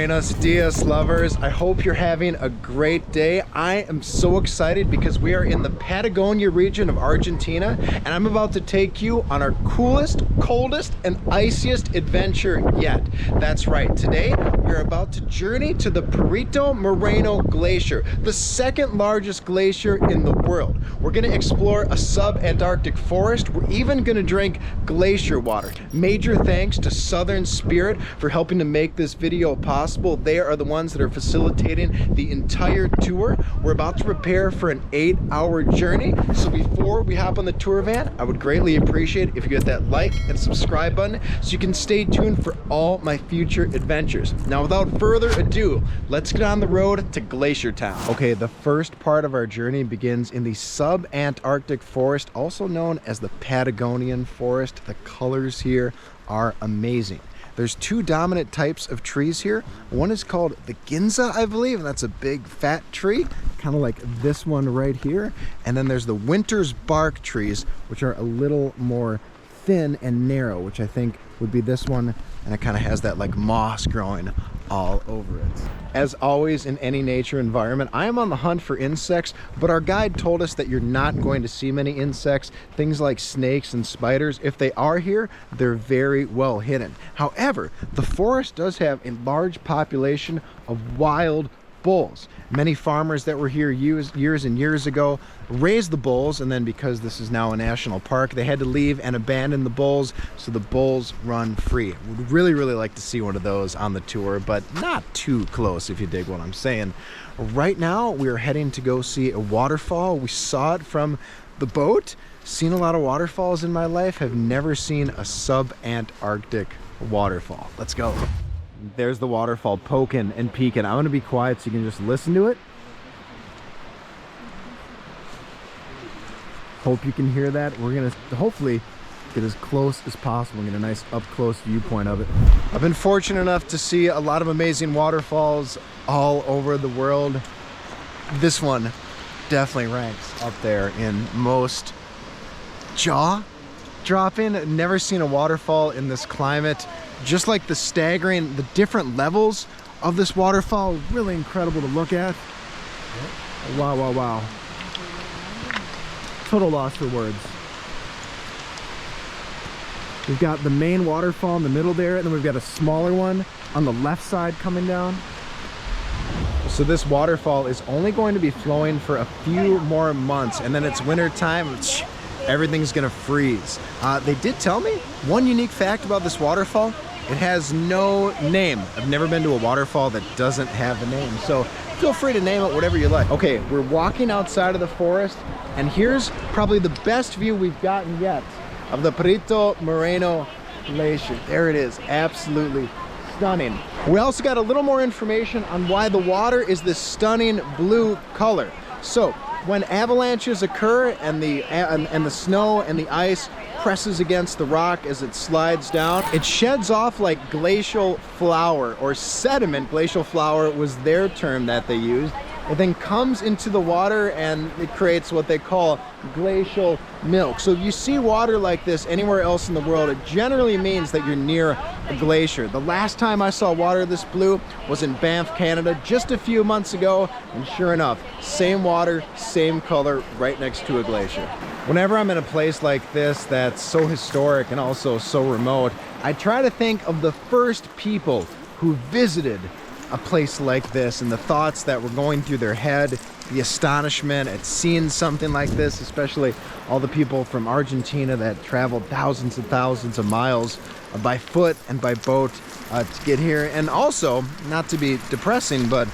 Buenos dias, lovers. I hope you're having a great day. I am so excited because we are in the Patagonia region of Argentina, and I'm about to take you on our coolest, coldest, and iciest adventure yet. That's right, today we're about to journey to the Perito Moreno Glacier, the second largest glacier in the world. We're gonna explore a subantarctic forest. We're even gonna drink glacier water. Major thanks to Southern Spirit for helping to make this video possible. They are the ones that are facilitating the entire tour. We're about to prepare for an 8-hour journey. So before we hop on the tour van, I would greatly appreciate if you hit that like and subscribe button so you can stay tuned for all my future adventures. Now, without further ado, let's get on the road to Glacier Town. Okay, the first part of our journey begins in the subantarctic forest, also known as the Patagonian Forest. The colors here are amazing. There's two dominant types of trees here. One is called the Ginza, I believe, and that's a big fat tree, kind of like this one right here. And then there's the winter's bark trees, which are a little more thin and narrow, which I think would be this one, and it kind of has that like moss growing all over it. As always in any nature environment, I am on the hunt for insects, but our guide told us that you're not going to see many insects, things like snakes and spiders. If they are here, they're very well hidden. However, the forest does have a large population of wild bulls. Many farmers that were here years and years ago raised the bulls, and then because this is now a national park, they had to leave and abandon the bulls, so the bulls run free. Would really like to see one of those on the tour, but not too close, if you dig what I'm saying. Right now we are heading to go see a waterfall. We saw it from the boat. Seen a lot of waterfalls in my life, have never seen a subantarctic waterfall. Let's go. There's the waterfall poking and peeking. I'm gonna be quiet so you can just listen to it. Hope you can hear that. We're gonna hopefully get as close as possible and get a nice up close viewpoint of it. I've been fortunate enough to see a lot of amazing waterfalls all over the world. This one definitely ranks up there in most jaw-dropping. Never seen a waterfall in this climate. Just like the different levels of this waterfall, really incredible to look at. Wow. Total loss for words. We've got the main waterfall in the middle there, and then we've got a smaller one on the left side coming down. So this waterfall is only going to be flowing for a few more months, and then it's winter time. Everything's gonna freeze. They did tell me one unique fact about this waterfall. It has no name. I've never been to a waterfall that doesn't have a name, so feel free to name it whatever you like. Okay, we're walking outside of the forest, and here's probably the best view we've gotten yet of the Perito Moreno Glacier. There it is, absolutely stunning. We also got a little more information on why the water is this stunning blue color. So when avalanches occur and the snow and the ice presses against the rock as it slides down, it sheds off like glacial flour or sediment. Glacial flour was their term that they used. It then comes into the water and it creates what they call glacial milk. So if you see water like this anywhere else in the world, it generally means that you're near a glacier. The last time I saw water this blue was in Banff, Canada, just a few months ago, and sure enough, same water, same color, right next to a glacier. Whenever I'm in a place like this that's so historic and also so remote, I try to think of the first people who visited a place like this and the thoughts that were going through their head, the astonishment at seeing something like this, especially all the people from Argentina that traveled thousands and thousands of miles by foot and by boat to get here. And also, not to be depressing, but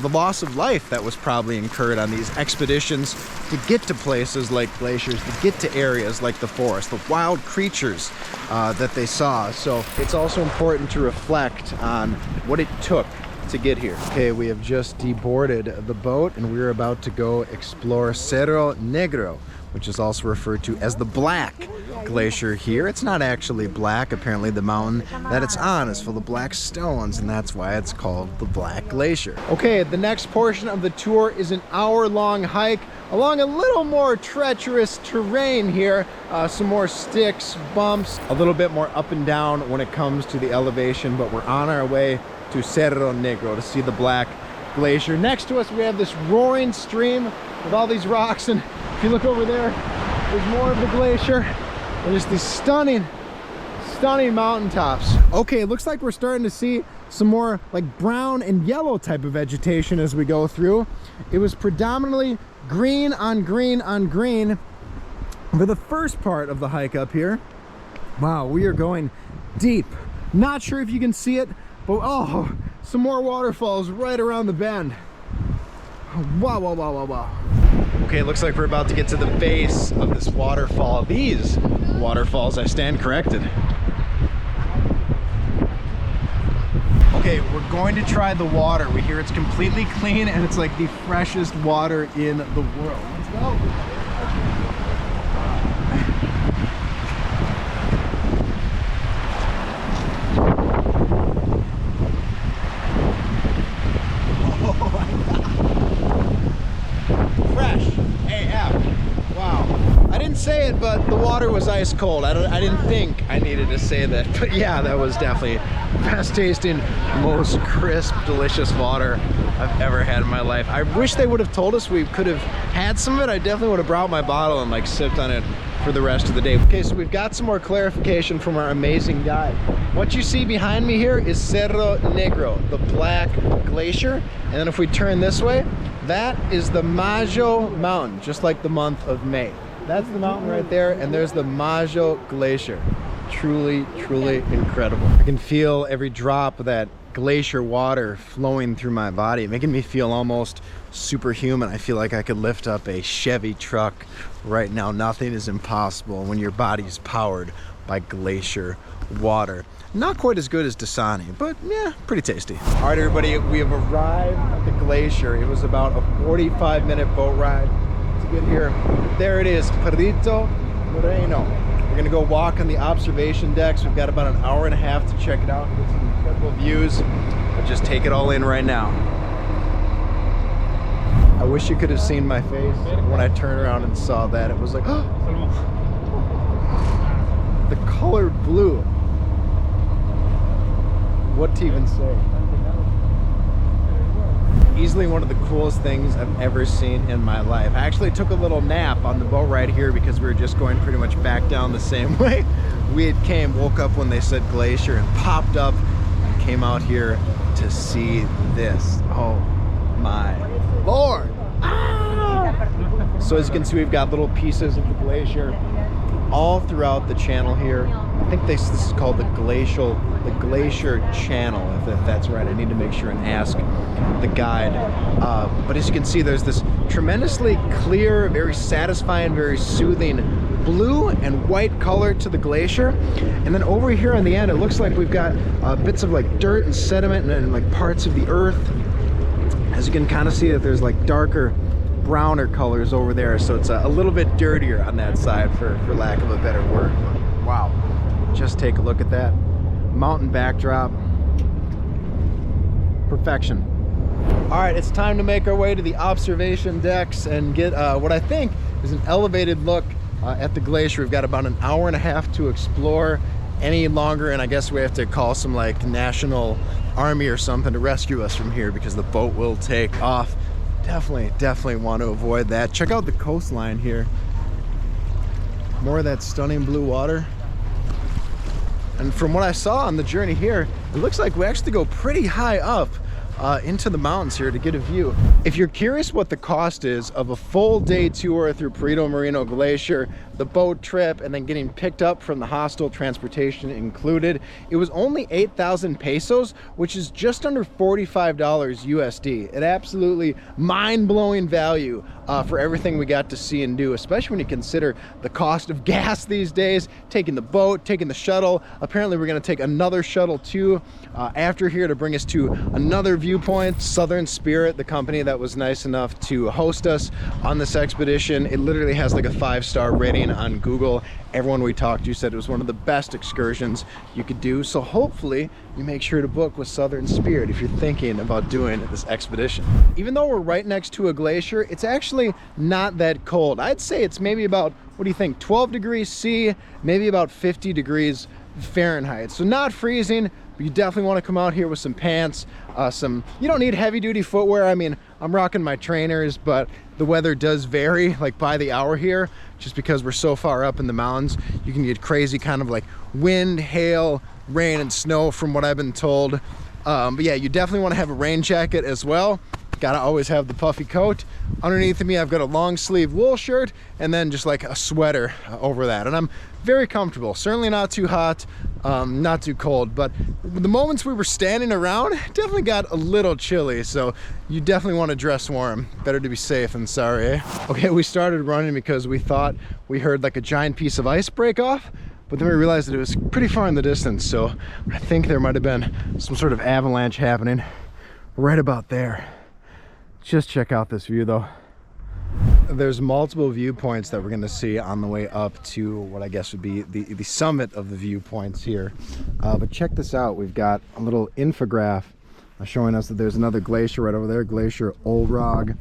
the loss of life that was probably incurred on these expeditions to get to places like glaciers, to get to areas like the forest, the wild creatures that they saw. So it's also important to reflect on what it took to get here. Okay, we have just deboarded the boat and we're about to go explore Cerro Negro, which is also referred to as the Black Glacier here. It's not actually black. Apparently the mountain that it's on is full of black stones, and that's why it's called the Black Glacier. Okay, the next portion of the tour is an hour-long hike along a little more treacherous terrain here. Some more sticks, bumps, a little bit more up and down when it comes to the elevation, but we're on our way to Cerro Negro to see the Black Glacier. Next to us, we have this roaring stream with all these rocks, and if you look over there, there's more of the glacier, and just these stunning mountaintops. Okay, it looks like we're starting to see some more like brown and yellow type of vegetation as we go through. It was predominantly green on green on green for the first part of the hike up here. Wow, we are going deep. Not sure if you can see it, but oh, some more waterfalls right around the bend. Wow, wow, wow, wow, wow. Okay, it looks like we're about to get to the base of this waterfall. These waterfalls, I stand corrected. Okay, we're going to try the water. We hear it's completely clean and it's like the freshest water in the world. Let's go. Say it, but the water was ice cold. I didn't think I needed to say that, but yeah, that was definitely best tasting, most crisp, delicious water I've ever had in my life. I wish they would have told us we could have had some of it. I definitely would have brought my bottle and like sipped on it for the rest of the day. Okay, so we've got some more clarification from our amazing guide. What you see behind me here is Cerro Negro, the Black Glacier, and then if we turn this way, that is the Majo Mountain, just like the month of May. That's the mountain right there, and there's the Majo Glacier. Truly, truly incredible. I can feel every drop of that glacier water flowing through my body, making me feel almost superhuman. I feel like I could lift up a Chevy truck right now. Nothing is impossible when your body's powered by glacier water. Not quite as good as Dasani, but yeah, pretty tasty. All right, everybody, we have arrived at the glacier. It was about a 45-minute boat ride to get here. There it is, Perito Moreno. We're gonna go walk on the observation decks. We've got about an hour and a half to check it out and get some incredible views, but just take it all in right now. I wish you could have seen my face when I turned around and saw that. It was like, oh, the color blue. What to even say? Easily one of the coolest things I've ever seen in my life. I actually took a little nap on the boat ride here because we were just going pretty much back down the same way we had woke up when they said glacier and popped up and came out here to see this. Oh my Lord. Ah! So as you can see, we've got little pieces of the glacier all throughout the channel here. I think this is called the Glacier Channel, if that's right. I need to make sure and ask the guide. But as you can see, there's this tremendously clear, very satisfying, very soothing blue and white color to the glacier. And then over here on the end, it looks like we've got bits of like dirt and sediment and like parts of the earth. As you can kind of see that there's like darker, browner colors over there. So it's a little bit dirtier on that side for lack of a better word. But wow, just take a look at that. Mountain backdrop. Perfection. All right, it's time to make our way to the observation decks and get what I think is an elevated look at the glacier. We've got about an hour and a half to explore any longer, and I guess we have to call some like national army or something to rescue us from here because the boat will take off. Definitely want to avoid that. Check out the coastline here. More of that stunning blue water. And from what I saw on the journey here, it looks like we actually go pretty high up into the mountains here to get a view. If you're curious what the cost is of a full day tour through Perito Moreno Glacier, the boat trip, and then getting picked up from the hostel, transportation included, it was only 8,000 pesos, which is just under $45 USD. An absolutely mind-blowing value for everything we got to see and do, especially when you consider the cost of gas these days, taking the boat, taking the shuttle. Apparently we're gonna take another shuttle too after here to bring us to another viewpoint. Southern Spirit, the company that was nice enough to host us on this expedition, it literally has like a 5-star rating on Google. Everyone we talked to said it was one of the best excursions you could do. So hopefully you make sure to book with Southern Spirit if you're thinking about doing this expedition. Even though we're right next to a glacier, it's actually not that cold. I'd say it's maybe about, what do you think, 12 degrees C, maybe about 50 degrees Fahrenheit. So not freezing, but you definitely want to come out here with some pants, you don't need heavy duty footwear. I mean, I'm rocking my trainers, but the weather does vary like by the hour here, just because we're so far up in the mountains. You can get crazy kind of like wind, hail, rain, and snow from what I've been told. But yeah, you definitely want to have a rain jacket as well. Gotta always have the puffy coat. Underneath of me, I've got a long sleeve wool shirt and then just like a sweater over that. And I'm very comfortable. Certainly not too hot, not too cold, but the moments we were standing around definitely got a little chilly. So you definitely want to dress warm. Better to be safe than sorry, eh? Okay, we started running because we thought we heard like a giant piece of ice break off, but then we realized that it was pretty far in the distance. So I think there might have been some sort of avalanche happening right about there. Just check out this view though. There's multiple viewpoints that we're going to see on the way up to what I guess would be the summit of the viewpoints here. But check this out. We've got a little infograph showing us that there's another glacier right over there, Glacier Olrog.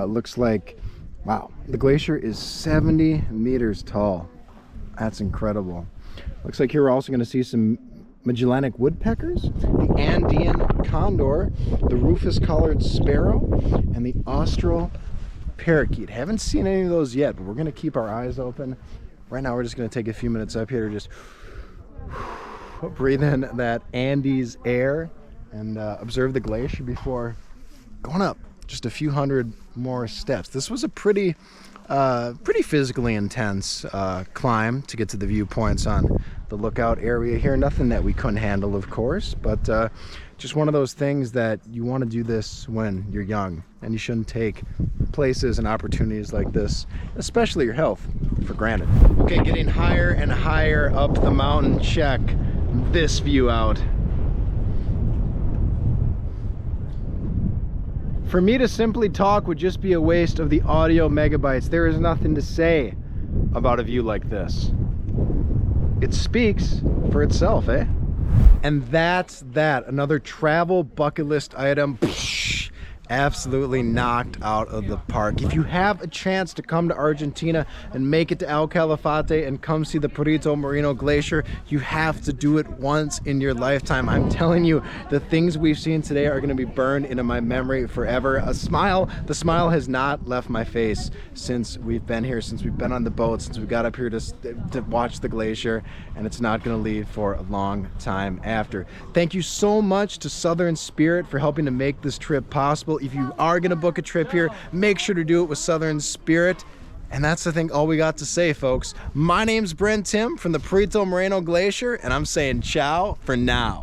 Looks like, wow, the glacier is 70 meters tall. That's incredible. Looks like here we're also going to see some Magellanic woodpeckers, the Andean condor, the rufous-collared sparrow, and the austral parakeet. Haven't seen any of those yet, but we're going to keep our eyes open. Right now we're just going to take a few minutes up here to just breathe in that Andes air and observe the glacier before going up just a few hundred more steps. This was a pretty physically intense climb to get to the viewpoints on the lookout area here. Nothing that we couldn't handle, of course, but just one of those things that you want to do this when you're young, and you shouldn't take places and opportunities like this, especially your health, for granted. Okay, getting higher and higher up the mountain. Check this view out. For me to simply talk would just be a waste of the audio megabytes. There is nothing to say about a view like this. It speaks for itself, eh? And that's that. Another travel bucket list item. Absolutely knocked out of the park. If you have a chance to come to Argentina and make it to El Calafate and come see the Perito Moreno Glacier, you have to do it once in your lifetime. I'm telling you, the things we've seen today are going to be burned into my memory forever. The smile has not left my face since we've been here, since we've been on the boat, since we got up here to watch the glacier, and it's not going to leave for a long time after. Thank you so much to Southern Spirit for helping to make this trip possible. If you are going to book a trip here, make sure to do it with Southern Spirit. And that's, I think, all we got to say, folks. My name's Brent Tim from the Perito Moreno Glacier, and I'm saying ciao for now.